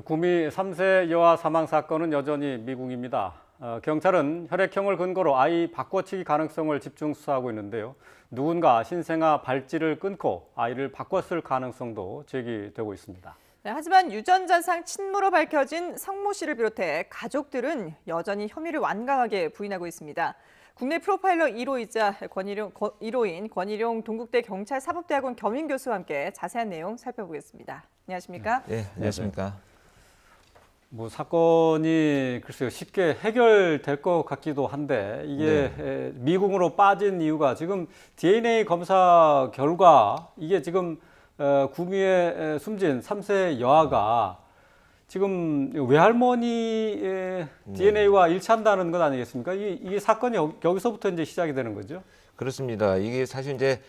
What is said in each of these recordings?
구미 3세 여아 사망 사건은 여전히 미궁입니다. 경찰은 혈액형을 근거로 아이 바꿔치기 가능성을 집중 수사하고 있는데요. 누군가 신생아 발찌를 끊고 아이를 바꿨을 가능성도 제기되고 있습니다. 네, 하지만 유전자상 친모로 밝혀진 성모 씨를 비롯해 가족들은 여전히 혐의를 완강하게 부인하고 있습니다. 국내 프로파일러 1호이자 1호인 권일용 동국대 경찰사법대학원 겸임교수와 함께 자세한 내용 살펴보겠습니다. 안녕하십니까? 네, 안녕하십니까? 사건이 글쎄요 쉽게 해결될 것 같기도 한데 이게 미궁으로 빠진 이유가 지금 DNA 검사 결과 이게 지금 구미에 숨진 3세 여아가 지금 외할머니의 DNA와 일치한다는 것 아니겠습니까? 이게 사건이 여기서부터 이제 시작이 되는 거죠? 그렇습니다. 이게 사실 이제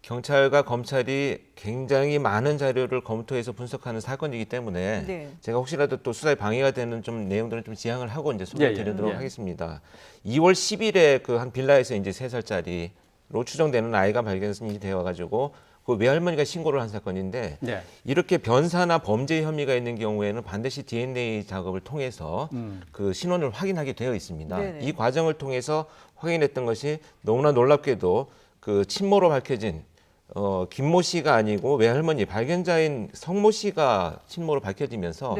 경찰과 검찰이 굉장히 많은 자료를 검토해서 분석하는 사건이기 때문에 제가 혹시라도 또 수사에 방해가 되는 좀 내용들은 좀 지양을 하고 이제 소개드리도록 하겠습니다. 2월 10일에 그 한 빌라에서 이제 3살짜리로 추정되는 아이가 발견이 되어가지고 그 외할머니가 신고를 한 사건인데 이렇게 변사나 범죄 혐의가 있는 경우에는 반드시 DNA 작업을 통해서 그 신원을 확인하게 되어 있습니다. 이 과정을 통해서 확인했던 것이 너무나 놀랍게도 그 친모로 밝혀진 김모 씨가 아니고 외할머니 발견자인 성모 씨가 친모로 밝혀지면서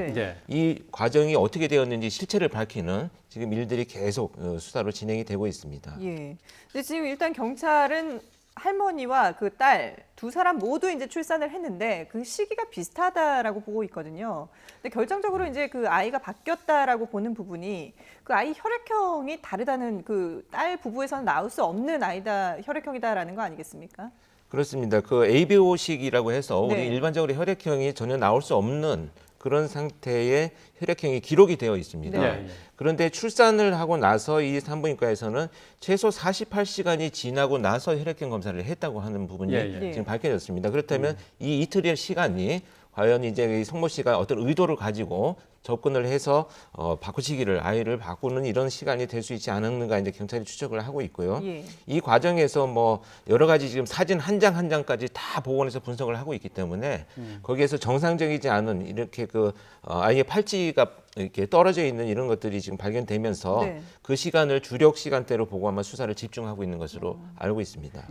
이 과정이 어떻게 되었는지 실체를 밝히는 지금 일들이 계속 수사로 진행이 되고 있습니다. 예. 근데 지금 일단 경찰은 할머니와 그 딸 두 사람 모두 이제 출산을 했는데 그 시기가 비슷하다라고 보고 있거든요. 근데 결정적으로 이제 그 아이가 바뀌었다라고 보는 부분이 그 아이 혈액형이 다르다는 그 딸 부부에서는 나올 수 없는 아이다 혈액형이다라는 거 아니겠습니까? 그렇습니다. 그 ABO식이라고 해서 우리 일반적으로 혈액형이 전혀 나올 수 없는 그런 상태의 혈액형이 기록이 되어 있습니다. 그런데 출산을 하고 나서 이 산부인과에서는 최소 48시간이 지나고 나서 혈액형 검사를 했다고 하는 부분이 지금 밝혀졌습니다. 그렇다면 이 이틀의 시간이 과연 이제 성모 씨가 어떤 의도를 가지고 접근을 해서 바꾸시기를 아이를 바꾸는 이런 시간이 될 수 있지 않았는가 이제 경찰이 추적을 하고 있고요. 이 과정에서 뭐 여러 가지 지금 사진 한 장 한 장까지 다 복원해서 분석을 하고 있기 때문에 거기에서 정상적이지 않은 이렇게 그 아이의 팔찌가 이렇게 떨어져 있는 이런 것들이 지금 발견되면서 그 시간을 주력 시간대로 보고 아마 수사를 집중하고 있는 것으로 알고 있습니다.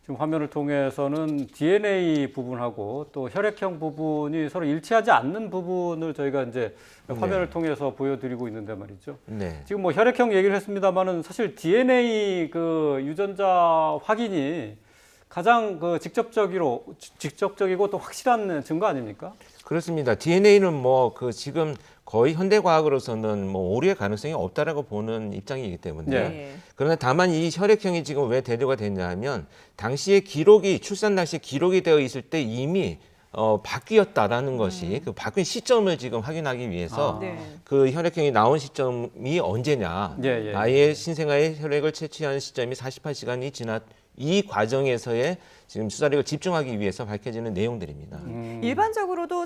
지금 화면을 통해서는 DNA 부분하고 또 혈액형 부분이 서로 일치하지 않는 부분을 저희가 이제 화면을 통해서 보여드리고 있는데 말이죠. 지금 뭐 혈액형 얘기를 했습니다만은 사실 DNA 그 유전자 확인이 가장 그 직접적이고 또 확실한 증거 아닙니까? 그렇습니다. DNA는 뭐 그 지금 거의 현대 과학으로서는 뭐 오류의 가능성이 없다라고 보는 입장이기 때문에 그러나 다만 이 혈액형이 지금 왜 대두가 됐냐 하면 당시에 기록이 출산 당시에 기록이 되어 있을 때 이미 바뀌었다라는 것이 그 바뀐 시점을 지금 확인하기 위해서 그 혈액형이 나온 시점이 언제냐 아이의 신생아의 혈액을 채취한 시점이 48시간이 지났 이 과정에서의 지금 수사력을 집중하기 위해서 밝혀지는 내용들입니다. 일반적으로도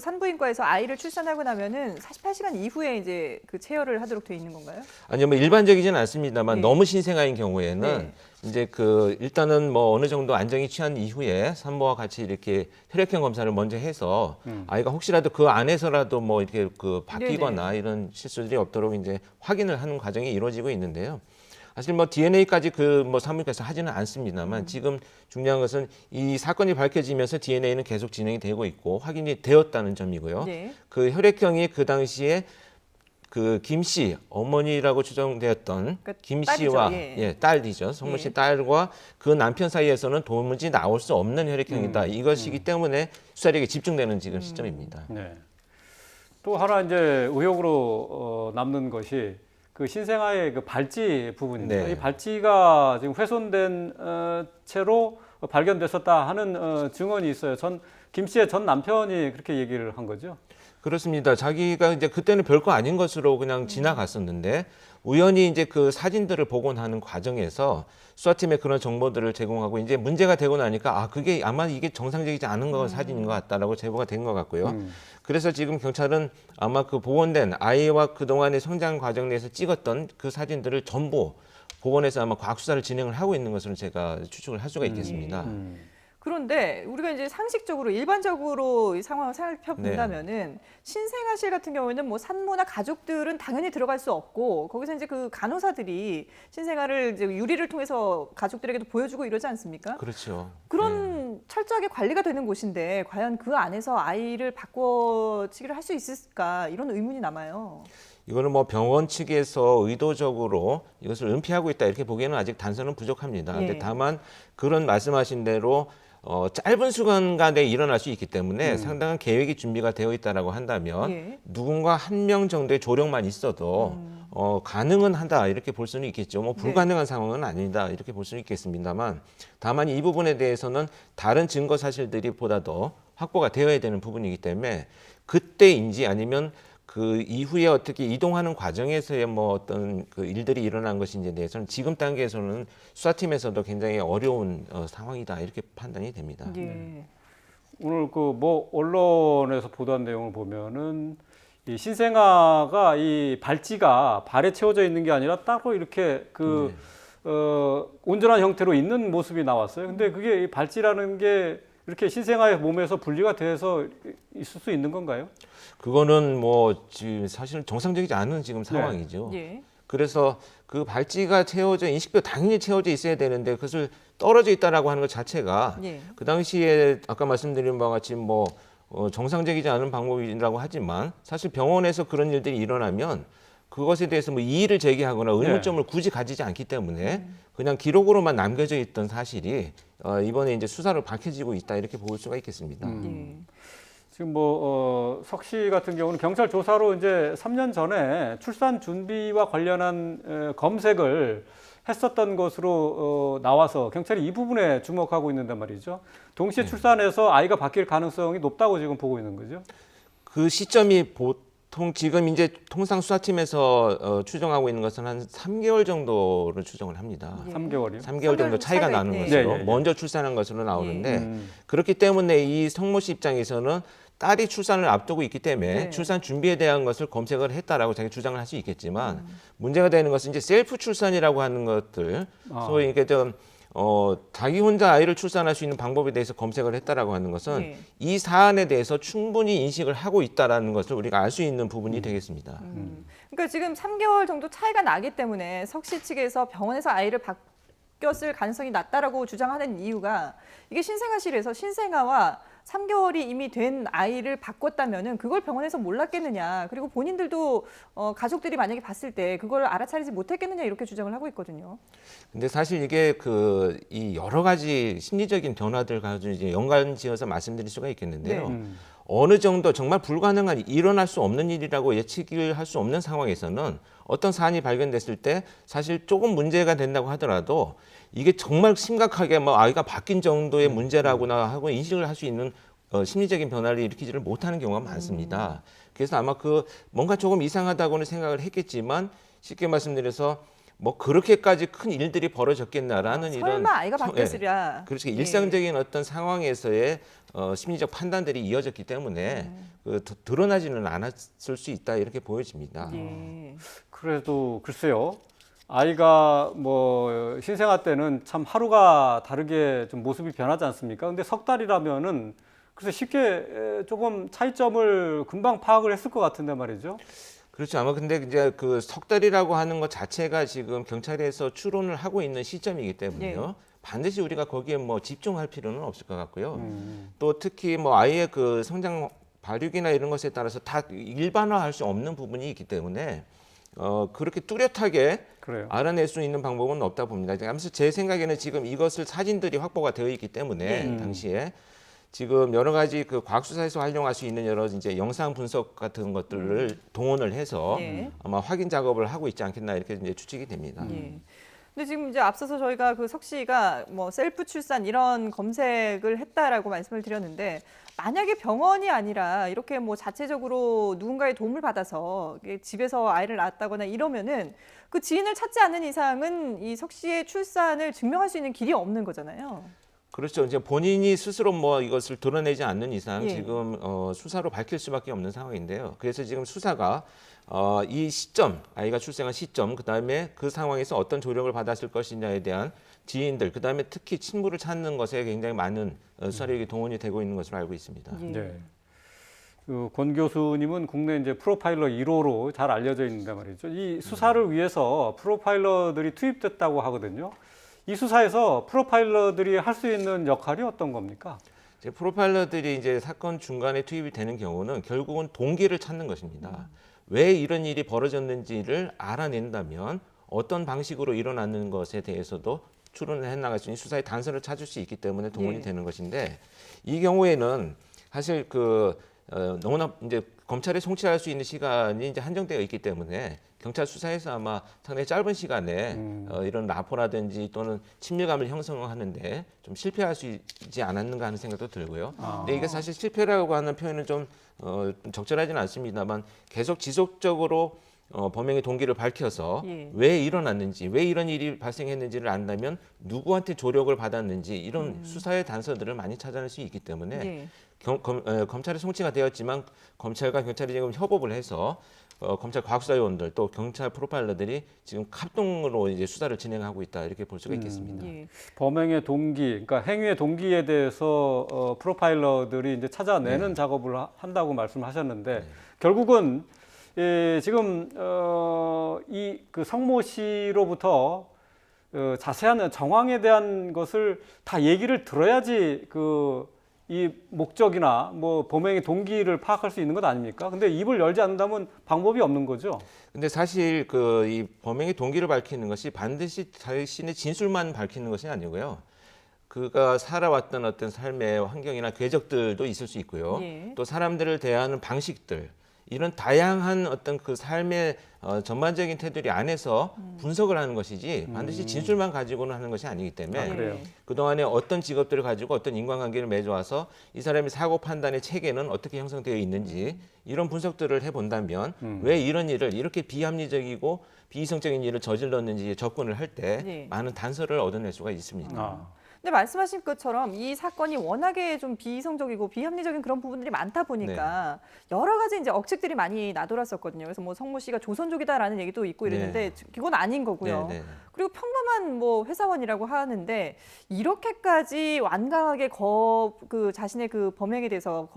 산부인과에서 아이를 출산하고 나면은 48시간 이후에 이제 그 체열을 하도록 돼 있는 건가요? 아니요, 뭐 일반적이지는 않습니다만 너무 신생아인 경우에는 이제 그 일단은 뭐 어느 정도 안정이 취한 이후에 산모와 같이 이렇게 혈액형 검사를 먼저 해서 아이가 혹시라도 그 안에서라도 뭐 이렇게 그 바뀌거나 이런 실수들이 없도록 이제 확인을 하는 과정이 이루어지고 있는데요. 사실 뭐 DNA까지 그 뭐 산부인과에서 하지는 않습니다만 지금 중요한 것은 이 사건이 밝혀지면서 DNA는 계속 진행이 되고 있고 확인이 되었다는 점이고요. 그 혈액형이 그 당시에 그 김 씨 어머니라고 추정되었던 김 씨와 딸이죠. 성모 씨 딸과 그 남편 사이에서는 도무지 나올 수 없는 혈액형이다. 이것이기 때문에 수사력이 집중되는 지금 시점입니다. 또 하나 이제 의혹으로 남는 것이 그 신생아의 그 발찌 부분인데 이 발찌가 지금 훼손된 채로 발견됐었다 하는 증언이 있어요. 김 씨의 전 남편이 그렇게 얘기를 한 거죠. 그렇습니다. 자기가 이제 그때는 별거 아닌 것으로 그냥 지나갔었는데 우연히 이제 그 사진들을 복원하는 과정에서 수사팀에 그런 정보들을 제공하고 이제 문제가 되고 나니까 그게 아마 이게 정상적이지 않은 거 사진인 것 같다라고 제보가 된 것 같고요. 그래서 지금 경찰은 아마 그 복원된 아이와 그동안의 성장 과정 내에서 찍었던 그 사진들을 전부 복원해서 아마 과학 수사를 진행을 하고 있는 것으로 제가 추측을 할 수가 있겠습니다. 그런데 우리가 이제 상식적으로 일반적으로 이 상황을 살펴본다면은 신생아실 같은 경우에는 뭐 산모나 가족들은 당연히 들어갈 수 없고 거기서 이제 그 간호사들이 신생아를 이제 유리를 통해서 가족들에게도 보여주고 이러지 않습니까? 그렇죠. 그런 철저하게 관리가 되는 곳인데 과연 그 안에서 아이를 바꿔치기를 할 수 있을까 이런 의문이 남아요. 이거는 뭐 병원 측에서 의도적으로 이것을 은폐하고 있다 이렇게 보기에는 아직 단서는 부족합니다. 예. 근데 다만 그런 말씀하신 대로 짧은 시간간에 일어날 수 있기 때문에 상당한 계획이 준비가 되어 있다라고 한다면 예. 누군가 한 명 정도의 조력만 있어도 가능은 하다 이렇게 볼 수는 있겠죠. 뭐 불가능한 상황은 아니다 이렇게 볼 수는 있겠습니다만 다만 이 부분에 대해서는 다른 증거 사실들이 보다 더 확보가 되어야 되는 부분이기 때문에 그때인지 아니면 그 이후에 어떻게 이동하는 과정에서의 뭐 어떤 그 일들이 일어난 것인지에 대해서는 지금 단계에서는 수사팀에서도 굉장히 어려운 상황이다 이렇게 판단이 됩니다. 예. 오늘 그 뭐 언론에서 보도한 내용을 보면은 이 신생아가 이 발찌가 발에 채워져 있는 게 아니라 따로 이렇게 그 온전한 형태로 있는 모습이 나왔어요. 근데 그게 이 발찌라는 게 이렇게 신생아의 몸에서 분리가 돼서 있을 수 있는 건가요? 그거는 뭐 지금 사실 정상적이지 않은 지금 상황이죠. 예. 그래서 그 발찌가 채워져 인식도 당연히 채워져 있어야 되는데 그것을 떨어져 있다라고 하는 것 자체가 예. 그 당시에 아까 말씀드린 바와 같이 뭐 정상적이지 않은 방법이라고 하지만 사실 병원에서 그런 일들이 일어나면 그것에 대해서 뭐 이의를 제기하거나 의문점을 굳이 가지지 않기 때문에 그냥 기록으로만 남겨져 있던 사실이 이번에 이제 수사로 밝혀지고 있다 이렇게 볼 수가 있겠습니다. 예. 지금 뭐 석 씨 같은 경우는 경찰 조사로 이제 3년 전에 출산 준비와 관련한 검색을 했었던 것으로 나와서 경찰이 이 부분에 주목하고 있는단 말이죠. 동시에 출산해서 아이가 바뀔 가능성이 높다고 지금 보고 있는 거죠. 그 시점이 보통 지금 이제 통상 수사팀에서 추정하고 있는 것은 한 3개월 정도를 추정을 합니다. 예. 3개월이요? 3개월 정도 차이가 나는 있네. 것으로 예, 예, 예. 먼저 출산한 것으로 나오는데 그렇기 때문에 이 성모 씨 입장에서는 딸이 출산을 앞두고 있기 때문에 네. 출산 준비에 대한 것을 검색을 했다라고 자기 주장을 할 수 있겠지만 문제가 되는 것은 이제 셀프 출산이라고 하는 것들 소위 이게 좀 자기 혼자 아이를 출산할 수 있는 방법에 대해서 검색을 했다라고 하는 것은 네. 이 사안에 대해서 충분히 인식을 하고 있다라는 것을 우리가 알 수 있는 부분이 되겠습니다. 그러니까 지금 3개월 정도 차이가 나기 때문에 석 씨 측에서 병원에서 아이를 바뀌었을 가능성이 낮다라고 주장하는 이유가 이게 신생아실에서 신생아와 3개월이 이미 된 아이를 바꿨다면은 그걸 병원에서 몰랐겠느냐. 그리고 본인들도 가족들이 만약에 봤을 때 그걸 알아차리지 못했겠느냐 이렇게 주장을 하고 있거든요. 근데 사실 이게 이 여러 가지 심리적인 변화들 가지고 이제 연관지어서 말씀드릴 수가 있겠는데요. 어느 정도 정말 불가능한 일어날 수 없는 일이라고 예측을 할 수 없는 상황에서는 어떤 사안이 발견됐을 때 사실 조금 문제가 된다고 하더라도 이게 정말 심각하게 뭐 아이가 바뀐 정도의 문제라고나 하고 인식을 할 수 있는 심리적인 변화를 일으키지를 못하는 경우가 많습니다. 그래서 아마 뭔가 조금 이상하다고는 생각을 했겠지만 쉽게 말씀드려서 뭐 그렇게까지 큰 일들이 벌어졌겠나라는 이런 설마 아이가 바뀌었으랴. 그렇죠. 일상적인 어떤 상황에서의 심리적 판단들이 이어졌기 때문에 드러나지는 않았을 수 있다 이렇게 보여집니다. 예. 그래도 글쎄요. 아이가 뭐 신생아 때는 참 하루가 다르게 좀 모습이 변하지 않습니까? 근데 석 달이라면은 그래서 쉽게 조금 차이점을 금방 파악을 했을 것 같은데 말이죠. 그렇죠. 아마 근데 이제 그 석 달이라고 하는 것 자체가 지금 경찰에서 추론을 하고 있는 시점이기 때문에요. 반드시 우리가 거기에 뭐 집중할 필요는 없을 것 같고요. 또 특히 뭐 아이의 그 성장 발육이나 이런 것에 따라서 다 일반화할 수 없는 부분이 있기 때문에 그렇게 뚜렷하게 그래요. 알아낼 수 있는 방법은 없다 봅니다. 아무튼 제 생각에는 지금 이것을 사진들이 확보가 되어 있기 때문에 당시에 지금 여러 가지 그 과학수사에서 활용할 수 있는 여러 이제 영상 분석 같은 것들을 동원을 해서 아마 확인 작업을 하고 있지 않겠나 이렇게 이제 추측이 됩니다. 예. 근데 지금 이제 앞서서 저희가 그 석 씨가 뭐 셀프 출산 이런 검색을 했다라고 말씀을 드렸는데 만약에 병원이 아니라 이렇게 뭐 자체적으로 누군가의 도움을 받아서 집에서 아이를 낳았다거나 이러면은 그 지인을 찾지 않는 이상은 이 석 씨의 출산을 증명할 수 있는 길이 없는 거잖아요. 그렇죠. 이제 본인이 스스로 뭐 이것을 드러내지 않는 이상 예. 지금 수사로 밝힐 수밖에 없는 상황인데요. 그래서 지금 수사가 이 시점, 아이가 출생한 시점, 그다음에 그 상황에서 어떤 조력을 받았을 것이냐에 대한 지인들, 그다음에 특히 친부를 찾는 것에 굉장히 많은 수사력이 동원이 되고 있는 것으로 알고 있습니다. 예. 네. 권 교수님은 국내 이제 프로파일러 1호로 잘 알려져 있는데 말이죠. 이 수사를 위해서 프로파일러들이 투입됐다고 하거든요. 이 수사에서 프로파일러들이 할 수 있는 역할이 어떤 겁니까? 이제 프로파일러들이 이제 사건 중간에 투입이 되는 경우는 결국은 동기를 찾는 것입니다. 왜 이런 일이 벌어졌는지를 알아낸다면 어떤 방식으로 일어나는 것에 대해서도 추론을 해나갈 수 있는 수사의 단서를 찾을 수 있기 때문에 동원이 예. 되는 것인데 이 경우에는 사실 너무나 이제 검찰에 송치할 수 있는 시간이 이제 한정되어 있기 때문에 경찰 수사에서 아마 상당히 짧은 시간에 이런 라포라든지 또는 친밀감을 형성하는데 좀 실패할 수 있지 않았는가 하는 생각도 들고요. 근데 이게 사실 실패라고 하는 표현은 좀 적절하지는 않습니다만 계속 지속적으로 범행의 동기를 밝혀서 예. 왜 일어났는지, 왜 이런 일이 발생했는지를 안다면 누구한테 조력을 받았는지 이런 수사의 단서들을 많이 찾아낼 수 있기 때문에 예. 검찰에 송치가 되었지만 검찰과 경찰이 지금 협업을 해서 검찰 과학수사요원들 또 경찰 프로파일러들이 지금 합동으로 이제 수사를 진행하고 있다 이렇게 볼 수가 있겠습니다. 예. 범행의 동기, 그러니까 행위의 동기에 대해서 프로파일러들이 이제 찾아내는 작업을 한다고 말씀하셨는데 결국은 지금 이 그 성모 씨로부터 자세한 정황에 대한 것을 다 얘기를 들어야지 이 목적이나 뭐 범행의 동기를 파악할 수 있는 것 아닙니까? 근데 입을 열지 않는다면 방법이 없는 거죠. 근데 사실 이 범행의 동기를 밝히는 것이 반드시 자신의 진술만 밝히는 것이 아니고요. 그가 살아왔던 어떤 삶의 환경이나 궤적들도 있을 수 있고요. 예. 또 사람들을 대하는 방식들 이런 다양한 어떤 그 삶의 전반적인 테두리 안에서 분석을 하는 것이지 반드시 진술만 가지고는 하는 것이 아니기 때문에 아, 그래요? 그동안에 어떤 직업들을 가지고 어떤 인간관계를 맺어와서 이 사람의 사고 판단의 체계는 어떻게 형성되어 있는지 이런 분석들을 해본다면 왜 이런 일을 이렇게 비합리적이고 비이성적인 일을 저질렀는지 접근을 할 때 네. 많은 단서를 얻어낼 수가 있습니다. 아. 근데 말씀하신 것처럼 이 사건이 워낙에 좀 비이성적이고 비합리적인 그런 부분들이 많다 보니까 여러 가지 이제 억측들이 많이 나돌았었거든요. 그래서 뭐 성모 씨가 조선족이다라는 얘기도 있고 이랬는데 그건 아닌 거고요. 네, 네. 그리고 평범한 뭐 회사원이라고 하는데 이렇게까지 완강하게 자신의 그 범행에 대해서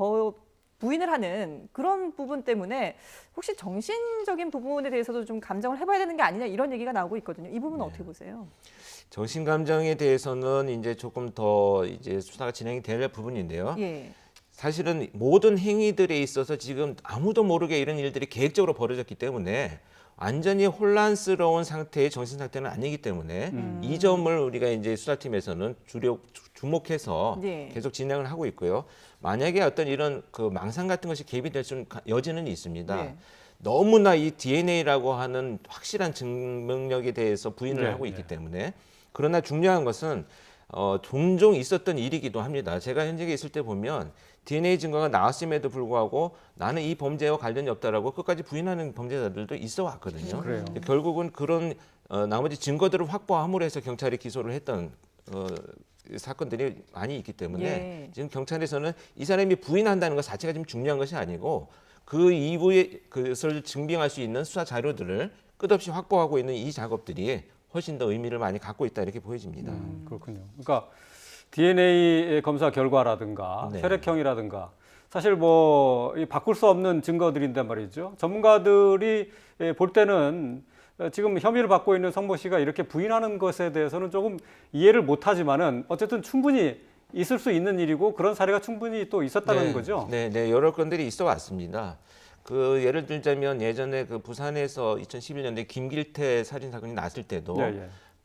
부인을 하는 그런 부분 때문에 혹시 정신적인 부분에 대해서도 좀 감정을 해봐야 되는 게 아니냐 이런 얘기가 나오고 있거든요. 이 부분은 어떻게 보세요? 정신 감정에 대해서는 이제 조금 더 이제 수사가 진행이 될 부분인데요. 예. 사실은 모든 행위들에 있어서 지금 아무도 모르게 이런 일들이 계획적으로 벌어졌기 때문에 완전히 혼란스러운 상태의 정신 상태는 아니기 때문에 이 점을 우리가 이제 수사팀에서는 주목해서 네. 계속 진행을 하고 있고요. 만약에 어떤 이런 망상 같은 것이 개입이 될 수 있는 여지는 있습니다. 네. 너무나 이 DNA라고 하는 확실한 증명력에 대해서 부인을 네, 하고 있기 네. 때문에 그러나 중요한 것은 종종 있었던 일이기도 합니다. 제가 현직에 있을 때 보면 DNA 증거가 나왔음에도 불구하고 나는 이 범죄와 관련이 없다라고 끝까지 부인하는 범죄자들도 있어 왔거든요. 그래요. 결국은 그런 나머지 증거들을 확보함으로 해서 경찰이 기소를 했던 사건들이 많이 있기 때문에 예. 지금 경찰에서는 이 사람이 부인한다는 것 자체가 지금 중요한 것이 아니고 그 이후에 그것을 증빙할 수 있는 수사 자료들을 끝없이 확보하고 있는 이 작업들이 훨씬 더 의미를 많이 갖고 있다 이렇게 보여집니다. 그렇군요. 그러니까 DNA 검사 결과라든가 네. 혈액형이라든가 사실 이 바꿀 수 없는 증거들인데 말이죠. 전문가들이 볼 때는 지금 혐의를 받고 있는 성모 씨가 이렇게 부인하는 것에 대해서는 조금 이해를 못하지만은 어쨌든 충분히 있을 수 있는 일이고 그런 사례가 충분히 또 있었다는 거죠. 네, 여러 건들이 있어 왔습니다. 예를 들자면 예전에 부산에서 2011년에 김길태 살인 사건이 났을 때도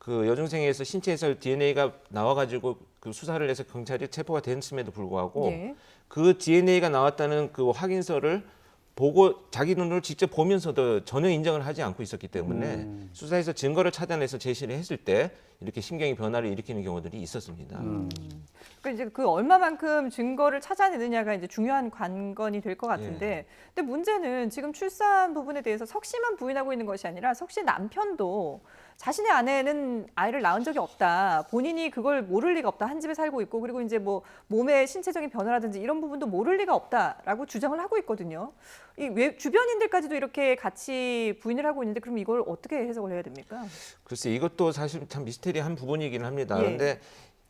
여중생에서 신체에서 DNA가 나와가지고 수사를 해서 경찰이 체포가 됐음에도 불구하고 예. 그 DNA가 나왔다는 확인서를 보고 자기 눈으로 직접 보면서도 전혀 인정을 하지 않고 있었기 때문에 수사에서 증거를 찾아내서 제시를 했을 때 이렇게 심경의 변화를 일으키는 경우들이 있었습니다. 그러니까 이제 그 얼마만큼 증거를 찾아내느냐가 이제 중요한 관건이 될 것 같은데, 근데 문제는 지금 출산 부분에 대해서 석 씨만 부인하고 있는 것이 아니라 석 씨 남편도 자신의 아내는 아이를 낳은 적이 없다, 본인이 그걸 모를 리가 없다, 한 집에 살고 있고, 그리고 이제 뭐 몸의 신체적인 변화라든지 이런 부분도 모를 리가 없다라고 주장을 하고 있거든요. 주변인들까지도 이렇게 같이 부인을 하고 있는데, 그럼 이걸 어떻게 해석을 해야 됩니까? 글쎄 이것도 사실 참 미스테리한 부분이긴 합니다. 예. 그런데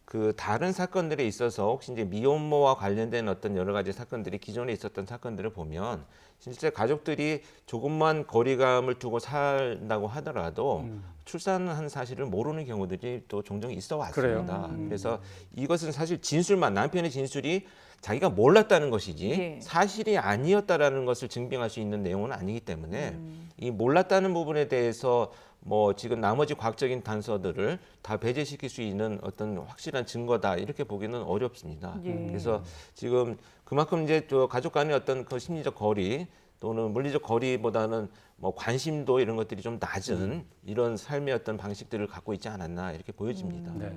그 다른 사건들에 있어서 혹시 이제 미혼모와 관련된 어떤 여러 가지 사건들이 기존에 있었던 사건들을 보면 실제 가족들이 조금만 거리감을 두고 살다고 하더라도 출산한 사실을 모르는 경우들이 또 종종 있어 왔습니다. 그래서 이것은 사실 진술만, 남편의 진술이 자기가 몰랐다는 것이지 예. 사실이 아니었다라는 것을 증빙할 수 있는 내용은 아니기 때문에 이 몰랐다는 부분에 대해서 뭐 지금 나머지 과학적인 단서들을 다 배제시킬 수 있는 어떤 확실한 증거다 이렇게 보기는 어렵습니다. 예. 그래서 지금 그만큼 이제 또 가족 간의 어떤 그 심리적 거리 또는 물리적 거리보다는 뭐 관심도 이런 것들이 좀 낮은 이런 삶의 어떤 방식들을 갖고 있지 않았나 이렇게 보여집니다. 네.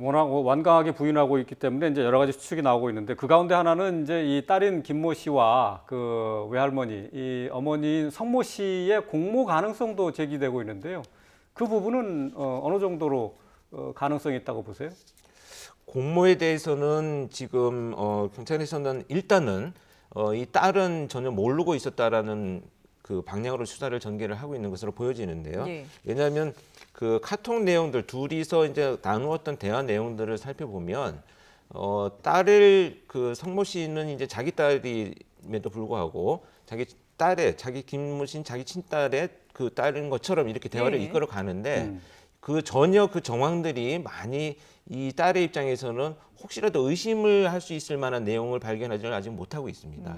워낙 완강하게 부인하고 있기 때문에 이제 여러 가지 추측이 나오고 있는데, 그 가운데 하나는 이제 이 딸인 김모 씨와 그 외할머니, 이 어머니인 성모 씨의 공모 가능성도 제기되고 있는데요. 그 부분은 어느 정도로 가능성이 있다고 보세요? 공모에 대해서는 지금 경찰에서는 일단은 이 딸은 전혀 모르고 있었다라는 그 방향으로 수사를 전개를 하고 있는 것으로 보여지는데요. 예. 왜냐하면 그 카톡 내용들 둘이서 이제 나누었던 대화 내용들을 살펴보면 딸을 그 성모 씨는 이제 자기 딸임에도 불구하고 자기 김모 씨는 자기 친딸의 그 딸인 것처럼 이렇게 대화를 예. 이끌어 가는데 그 전혀 그 정황들이 많이 이 딸의 입장에서는 혹시라도 의심을 할 수 있을 만한 내용을 발견하지는 아직 못하고 있습니다.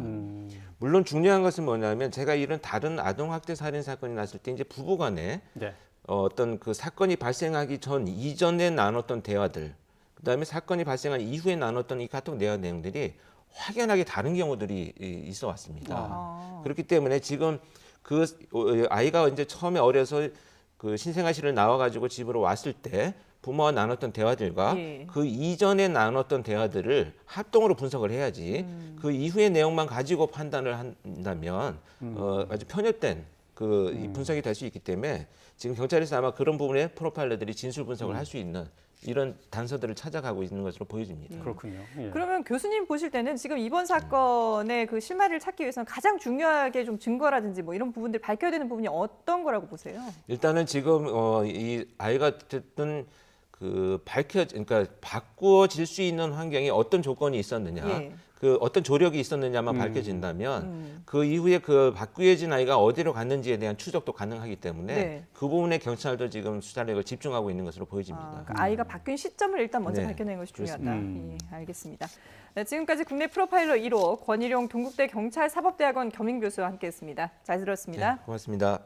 물론 중요한 것은 뭐냐면 제가 이런 다른 아동학대 살인 사건이 났을 때 이제 부부간에 네. 어떤 그 사건이 발생하기 이전에 나눴던 대화들, 그다음에 사건이 발생한 이후에 나눴던 이 카톡 대화 내용들이 확연하게 다른 경우들이 있어 왔습니다. 그렇기 때문에 지금 그 아이가 이제 처음에 어려서 그 신생아실을 나와가지고 집으로 왔을 때 부모와 나눴던 대화들과 예. 그 이전에 나눴던 대화들을 합동으로 분석을 해야지 그 이후의 내용만 가지고 판단을 한다면 아주 편협된 이 분석이 될 수 있기 때문에 지금 경찰에서 아마 그런 부분에 프로파일러들이 진술 분석을 할 수 있는 이런 단서들을 찾아가고 있는 것으로 보여집니다. 그렇군요. 예. 그러면 교수님 보실 때는 지금 이번 사건의 그 실마리를 찾기 위해서는 가장 중요하게 좀 증거라든지 뭐 이런 부분들 밝혀야 되는 부분이 어떤 거라고 보세요? 일단은 지금 이 아이가 어쨌든 그러니까 바꾸어질 수 있는 환경에 어떤 조건이 있었느냐, 예. 그 어떤 조력이 있었느냐만 밝혀진다면 그 이후에 그 바꾸어진 아이가 어디로 갔는지에 대한 추적도 가능하기 때문에 네. 그 부분에 경찰도 지금 수사력을 집중하고 있는 것으로 보여집니다. 그러니까 아이가 바뀐 시점을 일단 먼저 네, 밝혀내는 것이 중요하다. 그렇습니다. 예, 알겠습니다. 네, 지금까지 국내 프로파일러 1호 권일용 동국대 경찰사법대학원 겸임교수와 함께했습니다. 잘 들었습니다. 네, 고맙습니다.